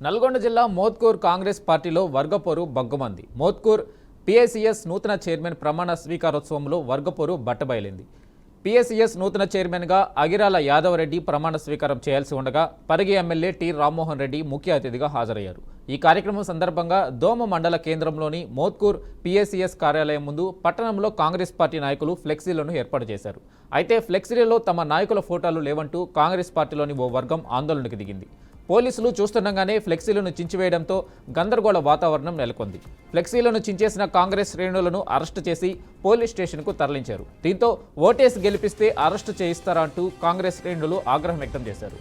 నల్గొండ జిల్లా మోత్కూర్ కాంగ్రెస్ పార్టీలో వర్గపోరు బగ్గుమంది. మోత్కూర్ పిఎసిఎస్ నూతన చైర్మన్ ప్రమాణ స్వీకారోత్సవంలో వర్గపోరు బట్టబయలింది. పిఎసిఎస్ నూతన చైర్మన్గా అగిరాల యాదవరెడ్డి ప్రమాణ స్వీకారం చేయాల్సి ఉండగా పరిగి ఎమ్మెల్యే టి రామ్మోహన్ రెడ్డి ముఖ్య అతిథిగా హాజరయ్యారు. ఈ కార్యక్రమం సందర్భంగా దోమ మండల కేంద్రంలోని మోత్కూర్ పిఎసిఎస్ కార్యాలయం ముందు పట్టణంలో కాంగ్రెస్ పార్టీ నాయకులు ఫ్లెక్సీలను ఏర్పాటు చేశారు. అయితే ఫ్లెక్సీలలో తమ నాయకుల ఫోటోలు లేవంటూ కాంగ్రెస్ పార్టీలోని ఓ వర్గం ఆందోళనకు దిగింది. పోలీసులు చూస్తుండగానే ఫ్లెక్సీలను చించివేయడంతో గందరగోళ వాతావరణం నెలకొంది. ఫ్లెక్సీలను చించేసిన కాంగ్రెస్ శ్రేణులను అరెస్టు చేసి పోలీస్ స్టేషన్కు తరలించారు. దీంతో ఓటేసి గెలిపిస్తే అరెస్టు చేయిస్తారా అంటూ కాంగ్రెస్ శ్రేణులు ఆగ్రహం వ్యక్తం చేశారు.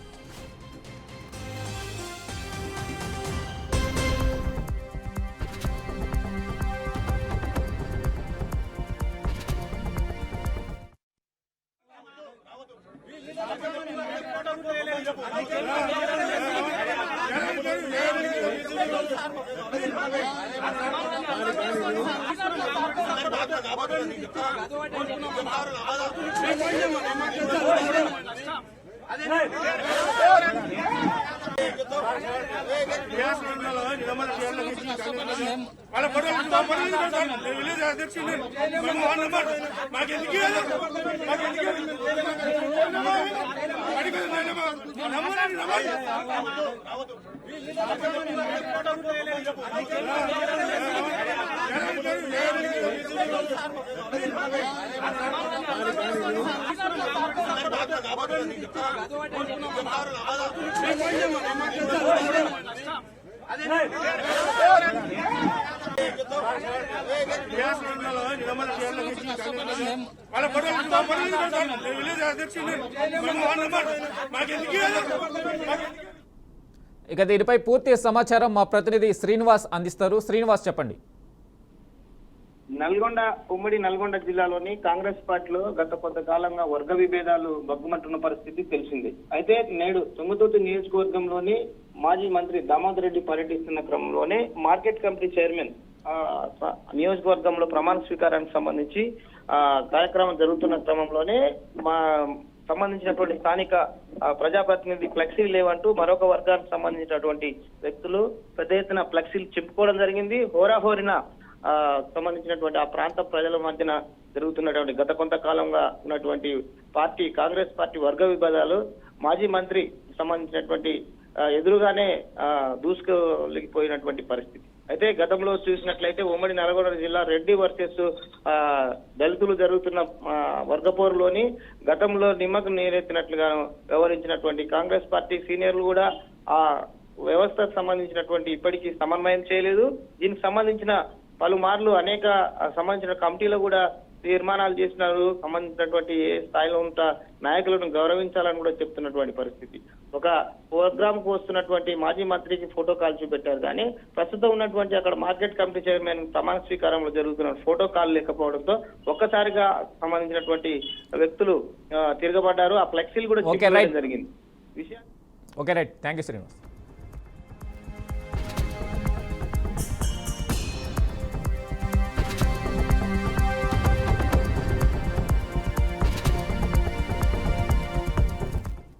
ఇక దీనిపై పూర్తి సమాచారం మా ప్రతినిధి శ్రీనివాస్ అందిస్తారు. శ్రీనివాస్, చెప్పండి. ఉమ్మడి నల్గొండ జిల్లాలోని కాంగ్రెస్ పార్టీలో గత కొంతకాలంగా వర్గ విభేదాలు బగ్గుమంటున్న పరిస్థితి తెలిసింది. అయితే నేడు తుంగతుర్తి నియోజకవర్గంలోని మాజీ మంత్రి దామోదర్ రెడ్డి పర్యటిస్తున్న క్రమంలోనే మార్కెట్ కమిటీ చైర్మన్ నియోజకవర్గంలో ప్రమాణ స్వీకారానికి సంబంధించి కార్యక్రమం జరుగుతున్న క్రమంలోనే సంబంధించినటువంటి స్థానిక ప్రజాప్రతినిధి ఫ్లెక్సీలు లేవంటూ మరొక వర్గానికి సంబంధించినటువంటి వ్యక్తులు పెద్ద ఎత్తున ఫ్లెక్సీలు చెప్పుకోవడం జరిగింది. హోరాహోరిన సంబంధించినటువంటి ఆ ప్రాంత ప్రజల మధ్యన జరుగుతున్నటువంటి గత కొంతకాలంగా ఉన్నటువంటి పార్టీ కాంగ్రెస్ పార్టీ వర్గ విభేదాలు మాజీ మంత్రి సంబంధించినటువంటి ఎదురుగానే దూసుకుపోయినటువంటి పరిస్థితి. అయితే గతంలో చూసినట్లయితే ఉమ్మడి నల్గొండ జిల్లా రెడ్డి వర్సెస్ దళితులు జరుగుతున్న వర్గపోరులోని గతంలో నిమ్మకు నీరెత్తినట్లుగా వ్యవహరించినటువంటి కాంగ్రెస్ పార్టీ సీనియర్లు కూడా ఆ వ్యవస్థకు సంబంధించినటువంటి ఇప్పటికీ సమన్వయం చేయలేదు. దీనికి సంబంధించిన పలుమార్లు అనేక సంబంధించిన కమిటీలు కూడా తీర్మానాలు చేసినారు. సంబంధించినటువంటి ఏ స్థాయిలో ఉన్న నాయకులను గౌరవించాలని కూడా చెప్తున్నటువంటి పరిస్థితి. ఒక ప్రోగ్రామ్ కు వస్తున్నటువంటి మాజీ మంత్రికి ఫోటో కాల్ చూపెట్టారు, కానీ ప్రస్తుతం ఉన్నటువంటి అక్కడ మార్కెట్ కమిటీ చైర్మన్ ప్రమాణ స్వీకారంలో జరుగుతున్న ఫోటో కాల్ లేకపోవడంతో ఒక్కసారిగా సంబంధించినటువంటి వ్యక్తులు తిరగబడ్డారు. ఆ ఫ్లెక్సీలు కూడా జరిగింది. Okay, right. Thank you Srinivas.